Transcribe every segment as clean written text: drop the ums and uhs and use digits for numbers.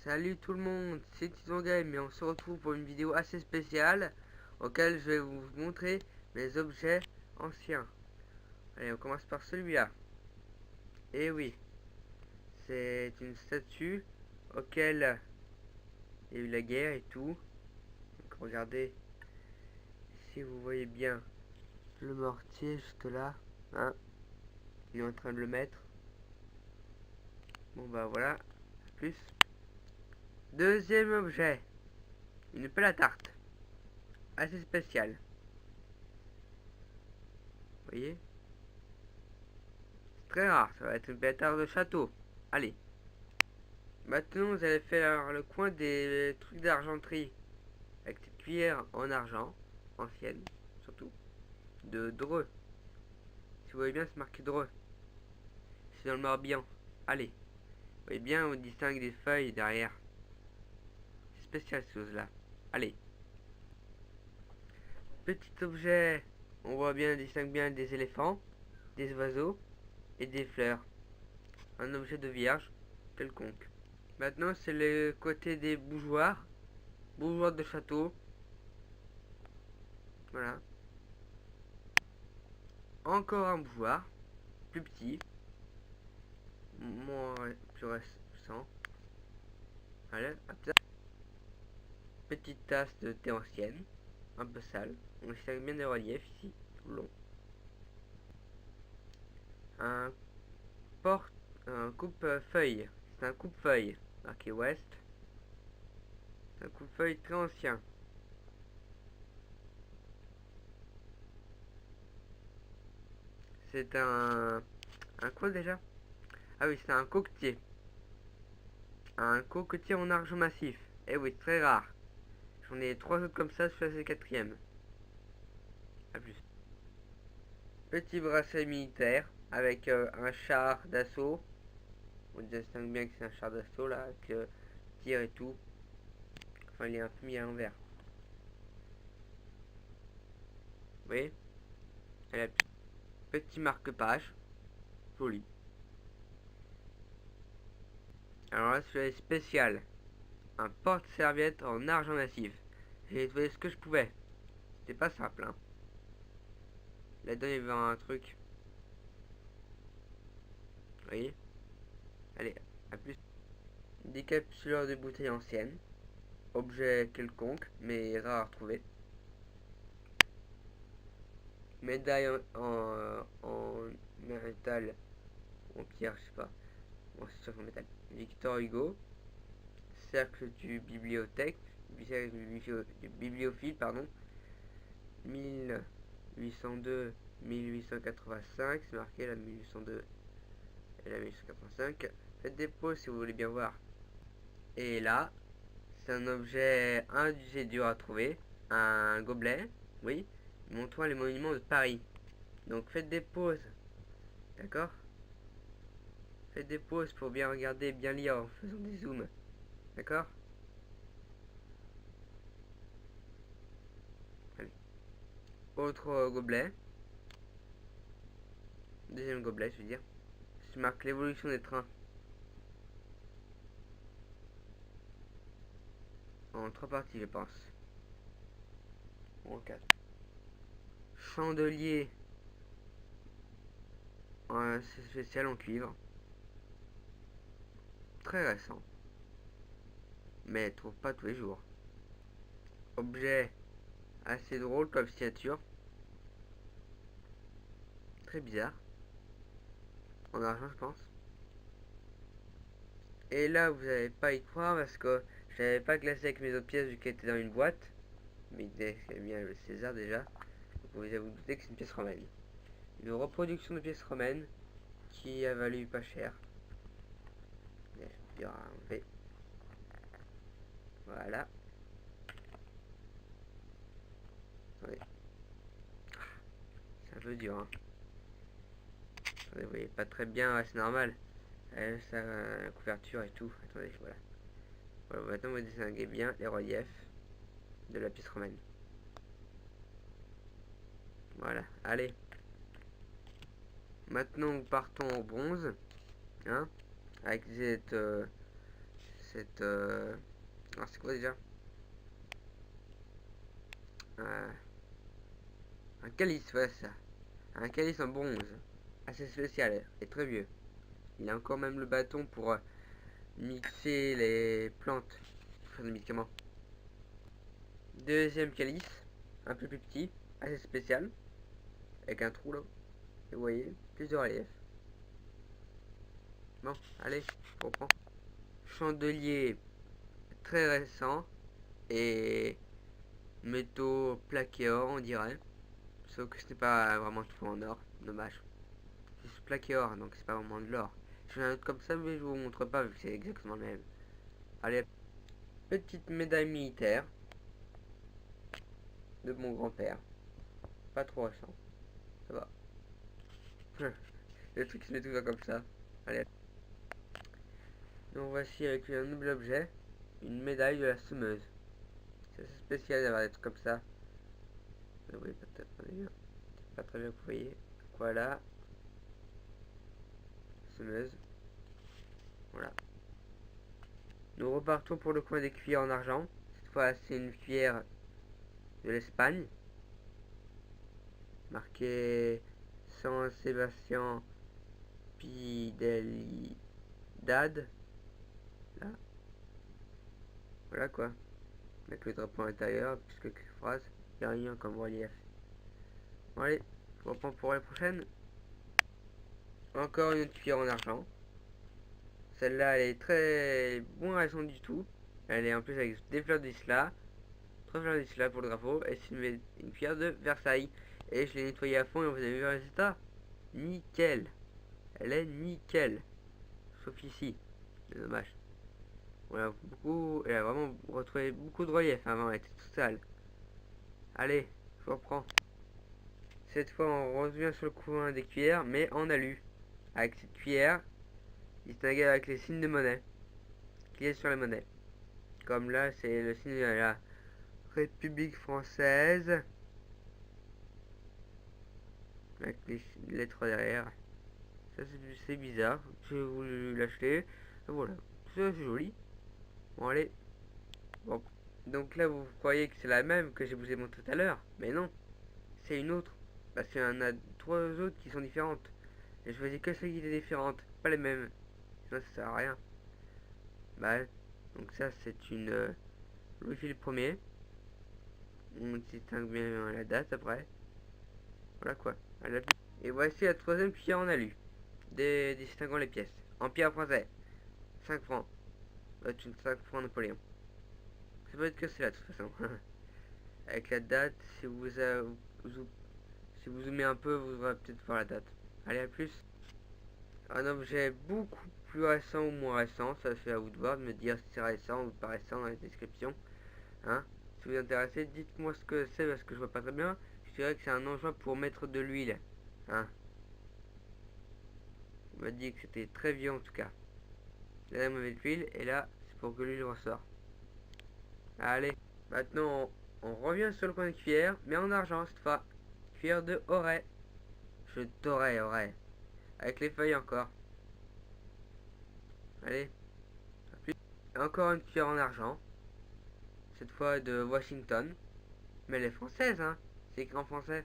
Salut tout le monde, c'est Tison Game et on se retrouve pour une vidéo assez spéciale auquel je vais vous montrer mes objets anciens. Allez, on commence par celui-là. Et oui, c'est une statue auquel il y a eu la guerre et tout. Donc regardez, si vous voyez bien le mortier juste là, hein, il est en train de le mettre. Bon bah voilà, plus. Deuxième objet, une pelle à tarte, assez spéciale. Vous voyez? C'est très rare, ça va être une pelle à tarte de château. Allez. Maintenant, vous allez faire le coin des trucs d'argenterie. Avec cette cuillère en argent, ancienne, surtout, de Dreux. Si vous voyez bien, c'est marqué Dreux. C'est dans le Morbihan. Allez. Vous voyez bien, on distingue des feuilles derrière. C'est spécial, ces choses-là. Allez. Petit objet. On voit bien, on distingue bien des éléphants, des oiseaux et des fleurs. Un objet de vierge quelconque. Maintenant, c'est le côté des bougeoirs. Bougeoirs de château. Voilà. Encore un bougeoir. Plus petit. Moins plus récent. Voilà. Hop, petite tasse de thé ancienne. Un peu sale. On distingue bien des reliefs ici. Tout le long. Un porte. Un coupe-feuille. C'est un coupe-feuille. Marqué West. C'est un coupe-feuille très ancien. C'est un quoi déjà? Ah oui, c'est un coquetier. Un coquetier en argent massif. Eh oui, très rare. J'en ai 3 autres comme ça, je suis à le 4ème. A plus. Petit bracelet militaire avec un char d'assaut. On distingue bien que c'est un char d'assaut là, avec tir et tout. Enfin, il est un peu mis à l'envers. Vous voyez? Elle a petit marque-page. Joli. Alors là, celui-là est spécial. Un porte-serviette en argent massif. J'ai trouvé ce que je pouvais. C'était pas simple, hein. Là-dedans, il y avait un truc. Vous voyez? Allez, à plus. Décapsuleur de bouteilles anciennes. Objet quelconque, mais rare à retrouver. Médaille en métal ou en pierre, je sais pas. Bon, c'est sûr qu'en métal. Victor Hugo. Cercle du bibliothèque. Cercle du bibliophile, pardon. 1802 1885. C'est marqué la 1802 et la 1885. Faites des pauses si vous voulez bien voir. Et là, c'est un objet indusé dur à trouver. Un gobelet, oui, montrant les monuments de Paris. Donc faites des pauses, d'accord? Faites des pauses pour bien regarder, bien lire en faisant des zooms, d'accord? Allez. Autre gobelet. Deuxième gobelet, je veux dire. Je marque l'évolution des trains. En 3 parties, je pense. Ou en 4. Chandelier. C'est spécial en cuivre. Très récent. Mais trouve pas tous les jours. Objet assez drôle comme signature. Très bizarre. En argent, je pense. Et là, vous n'allez pas y croire parce que je n'avais pas classé avec mes autres pièces vu qu'elle était dans une boîte. Mais il bien le César déjà. Donc vous allez vous douter que c'est une pièce romaine. Une reproduction de pièces romaines qui a valu pas cher. Je vais dire à enlever. Voilà. Attendez. C'est un peu dur, hein. Attendez, vous voyez pas très bien, ouais, c'est normal. Ça, la couverture et tout. Attendez, voilà. Voilà, maintenant vous distinguez bien les reliefs de la pièce romaine. Voilà, allez. Maintenant nous partons au bronze. Hein, avec cette... Alors c'est quoi déjà? Un calice, ouais ça. Un calice en bronze. Assez spécial et très vieux. Il a encore même le bâton pour mixer les plantes. Pour faire des médicaments. Deuxième calice. Un peu plus petit. Assez spécial. Avec un trou là. Et vous voyez, plus de relief. Bon, allez, je reprends. Chandelier très récent. Et métaux plaqués or, on dirait. Sauf que ce n'est pas vraiment tout en or. Dommage. C'est plaqué or, donc c'est pas vraiment de l'or. J'en ai un autre comme ça, mais je vous montre pas vu que c'est exactement le même. Allez, petite médaille militaire de mon grand-père. Pas trop récent. Ça va. Le truc se met tout ça comme ça. Allez. Donc voici avec un nouvel objet. Une médaille de la semeuse. C'est assez spécial d'avoir des trucs comme ça. Vous voyez peut-être pas très bien que vous voyez. Voilà. Semeuse. Voilà. Nous repartons pour le coin des cuillères en argent. Cette fois c'est une cuillère de l'Espagne. Marqué San Sebastián Fidelidad. Là. Voilà quoi. Avec le drapeau intérieur, plus quelques phrases. Il n'y a rien comme relief. Bon allez, je reprends pour la prochaine. Encore une autre cuillère en argent. Celle-là, elle est très bon récente du tout. Elle est en plus avec des fleurs d'isla. 3 fleurs d'isla pour le drapeau. Et c'est une cuillère de Versailles. Et je l'ai nettoyée à fond et vous avez vu le résultat. Nickel. Elle est nickel. Sauf ici. C'est dommage. Voilà, elle a vraiment retrouvé beaucoup de relief avant, elle était toute sale. Allez, je reprends. Cette fois, on revient sur le coin des cuillères, mais en alu. Avec cette cuillère, distinguée avec les signes de monnaie qui est sur les monnaies. Comme là, c'est le signe de la République française. Avec les lettres derrière. Ça, c'est bizarre. J'ai voulu l'acheter. Voilà. Ça, c'est joli. Bon, allez. Bon. Donc là, vous croyez que c'est la même que je vous ai montré tout à l'heure. Mais non. C'est une autre. Parce qu'il y en a 3 autres qui sont différentes. Et je choisis que celles qui étaient différentes. Pas les mêmes. Sinon, ça sert à rien. Bah, donc ça, c'est une Louis-Philippe Ier. On distingue bien la date après. Voilà quoi. Et voici la troisième cuillère en alu. Distinguant les pièces. Empire français. 5 francs. C'est une 5 francs Napoléon. Ça peut être que c'est là de toute façon. Avec la date, si vous zoomez un peu, vous aurez peut-être voir la date. Allez, à plus. Un objet beaucoup plus récent ou moins récent, ça c'est à vous de voir, de me dire si c'est récent ou pas récent dans la description. Hein, si vous êtes intéressé, dites-moi ce que c'est parce que je vois pas très bien. Je dirais que c'est un engin pour mettre de l'huile. Hein. On m'a dit que c'était très vieux en tout cas. Là, on met de l'huile et là, c'est pour que l'huile ressort. Allez, maintenant on revient sur le coin de cuillère, mais en argent cette fois. Cuillère de Auray. Je t'aurais, Auray. Avec les feuilles encore. Allez. Encore une cuillère en argent. Cette fois de Washington. Mais elle est française, hein. C'est écrit en français.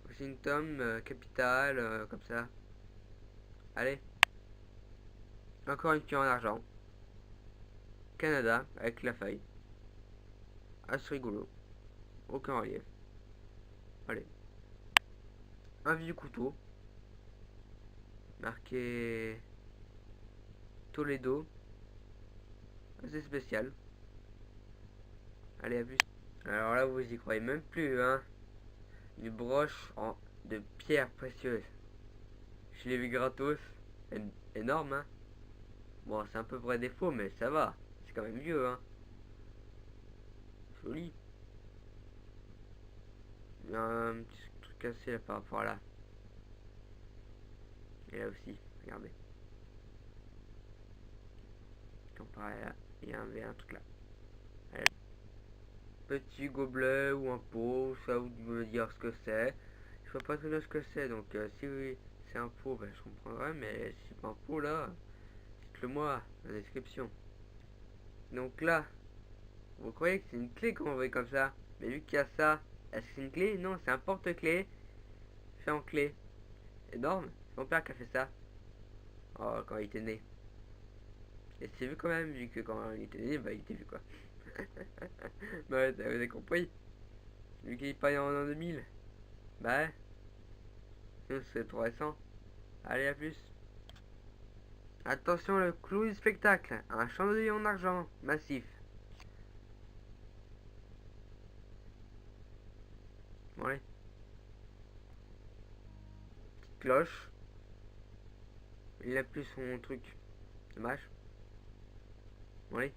Washington, capitale, comme ça. Allez. Encore une cuillère en argent. Canada, avec la feuille. Assez rigolo. Aucun relief. Allez. Un vieux couteau. Marqué Toledo. Assez spécial. Allez, à plus. Alors là, vous y croyez même plus, hein. Une broche de pierre précieuse. Je l'ai vu gratos. Énorme, hein. Bon, c'est un peu vrai défaut, mais ça va. C'est quand même vieux, hein. Joli. Il y a un petit truc cassé là par rapport à là. Et là aussi, regardez. Comparé à là, il y a un truc là. Allez. Petit gobelet ou un pot, ça vous me dire ce que c'est. Je vois pas très bien ce que c'est, donc si oui, c'est un pot, ben, je comprendrai, mais si c'est pas un pot là, dites-le moi dans la description. Donc là, vous croyez que c'est une clé qu'on voit comme ça, mais vu qu'il y a ça, est-ce que c'est une clé? Non, c'est un porte-clés fait en clé. Énorme, c'est mon père qui a fait ça. Oh, quand il était né. Et c'est vu quand même, vu que quand il était né, bah il était vu quoi. Bah vous avez compris. Vu qu'il est pas né en an 2000. Bah ouais. Nous c'est trop récent. Allez, à plus. Attention, le clou du spectacle. Un chandelier en argent massif. Bon allez. Petite cloche. Il a plus son truc. Dommage. Bon allez.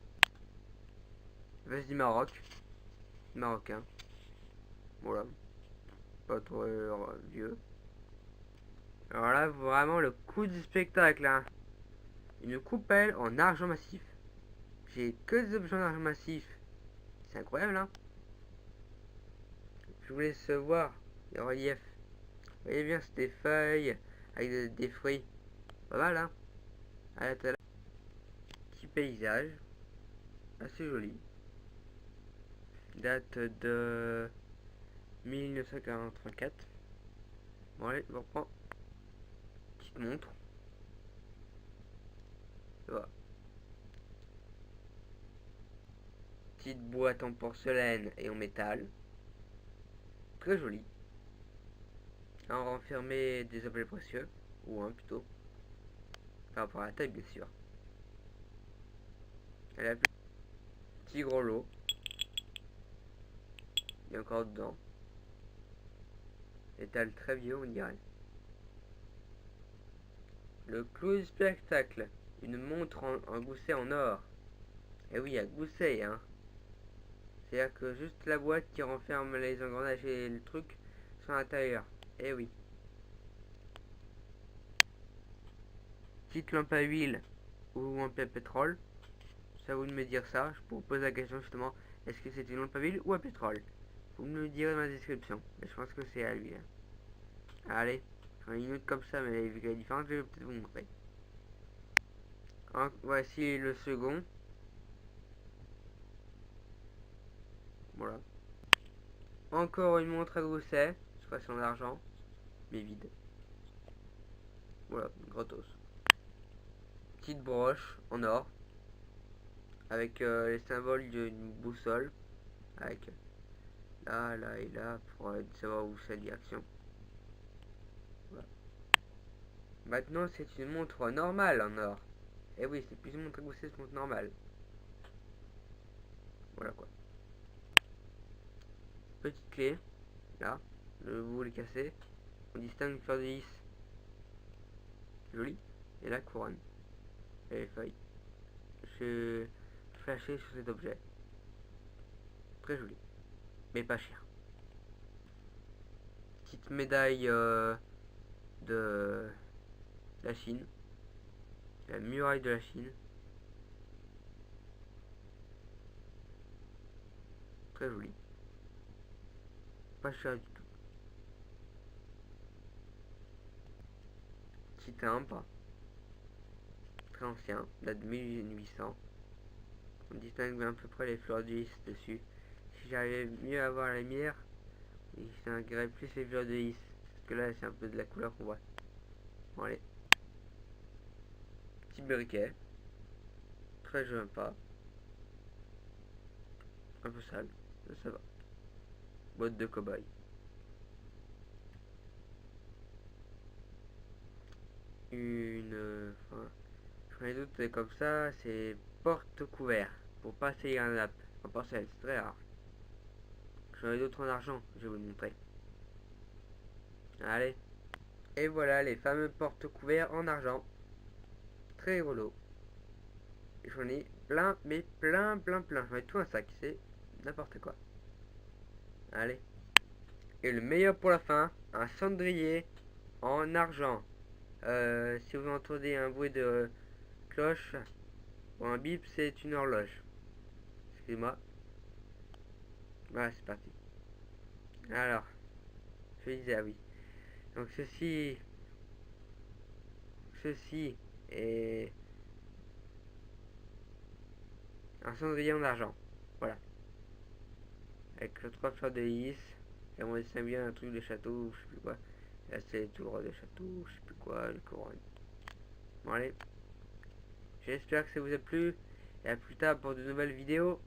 Veste du Maroc. Marocain. Voilà. Pas trop vieux. Alors là, vraiment le coup du spectacle. Hein. Une coupelle en argent massif. J'ai que des objets en argent massif. C'est incroyable, hein. Je vous laisse voir les reliefs. Vous voyez bien, c'est des feuilles avec des fruits. Pas mal, hein. À la petit paysage. Assez joli. Date de 1944. Bon, allez, on reprend. Petite montre. Voilà. Petite boîte en porcelaine et en métal. Très jolie. À renfermer des objets précieux. Ou un plutôt. Par rapport à la taille, bien sûr. Elle a petit gros lot. Il y a encore dedans. Métal très vieux, on dirait. Le clou du spectacle. Une montre en gousset en or. Et oui, il y a gousset, hein. C'est-à-dire que juste la boîte qui renferme les engrenages et le truc sont à l'intérieur. Et oui. Petite lampe à huile ou lampe à pétrole. C'est à vous de me dire ça. Je vous pose la question justement. Est-ce que c'est une lampe à huile ou à pétrole? Vous me le direz dans la description. Mais je pense que c'est à l'huile. Allez. J'en ai une autre comme ça, mais vu qu'elle est différente, je vais peut-être vous montrer. Voici le second. Voilà. Encore une montre à gousset. Je crois que c'est en argent. Mais vide. Voilà, gratos. Petite broche en or. Avec les symboles d'une boussole. Avec là, là et là pour savoir où c'est la direction. Voilà. Maintenant, c'est une montre normale en or. Et oui, c'est plus une montre à gousset, c'est une montre normale. Voilà quoi. Petite clé. Là, vous les cassez. On distingue une fleur de lys. Jolie. Et la couronne. Et les feuilles. Je flashé sur cet objet. Très joli. Mais pas cher. Petite médaille de la Chine. La muraille de la Chine. Très joli. Pas cher du tout. Petit timbre. Très ancien. Date de 1800. On distingue à peu près les fleurs de lys dessus. Si j'arrivais mieux à voir la lumière, il distinguerait plus les fleurs de lys. Parce que là, c'est un peu de la couleur qu'on voit. Bon, allez. Petit briquet. Très sympa. Un peu sale. Ça va. Boîte de cobaye. Enfin, j'en ai d'autres comme ça, c'est porte-couvert. Pour passer un nappe. En porcelaine, c'est très rare. J'en ai d'autres en argent, je vais vous le montrer. Allez. Et voilà les fameux porte-couverts en argent. Très rigolo. J'en ai plein, mais plein. J'en ai tout un sac, c'est n'importe quoi. Allez. Et le meilleur pour la fin, un cendrier en argent. Si vous entendez un bruit de cloche ou un bip, c'est une horloge. Excusez-moi. Voilà, c'est parti. Alors, je disais, ah oui. Donc ceci est un cendrier en argent. Voilà. Avec le 3 fleurs de lys. Et on dessin bien un truc de château, je sais plus quoi. Là c'est tout le roi de château, je sais plus quoi, le couronne. Bon allez. J'espère que ça vous a plu. Et à plus tard pour de nouvelles vidéos.